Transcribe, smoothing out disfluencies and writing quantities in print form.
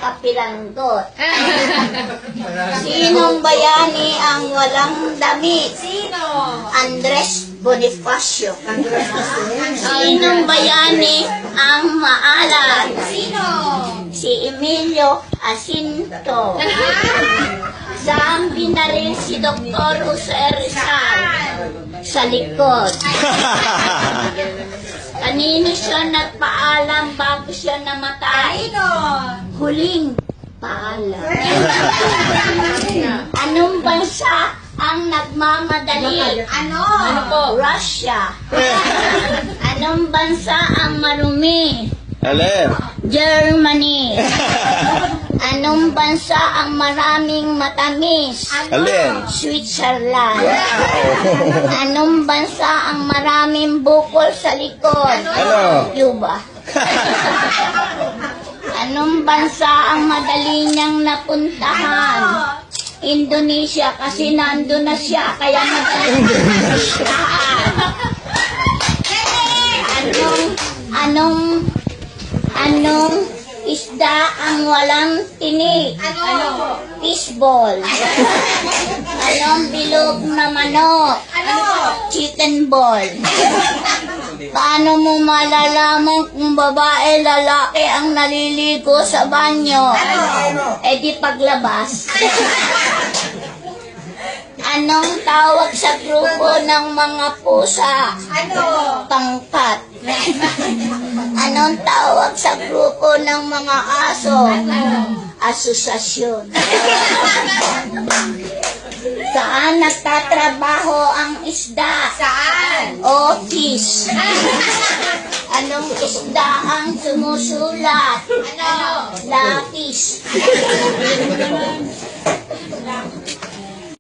kapiranggot. Sinong bayani ang walang damit? Sino? Andres Bonifacio. Sinong bayani ang maalat? Sino? Si Emilio Jacinto. Saan binaril si Dr. Jose Rizal? Sa likod. Kanino siya nagpaalam bago siya namatay? Sino? Huling paalam. Anong bansa ang nagmamadali? Ano? Ano po? Russia. Anong bansa ang marumi? Alin? Germany. Anong bansa ang maraming matamis? Alin? Switzerland. Anong bansa ang maraming bukol sa likod? Ano? Cuba. Anong bansa ang madali niyang napuntahan? Indonesia, kasi nandun na siya, kaya madali napuntahan. Anong isda ang walang tinik? Ano? Fishball. Anong bilog na manok? Ano? Chicken ball. Paano mo malalaman kung babae, lalaki ang naliligo sa banyo? Eh di paglabas. Anong tawag sa grupo ng mga pusa? Ano? Pangkat. Anong tawag sa grupo ng mga aso? Asosasyon. Saan nagtatrabaho ang isda? Saan? Office. Anong isda ang sumusulat? Ano? Lapis.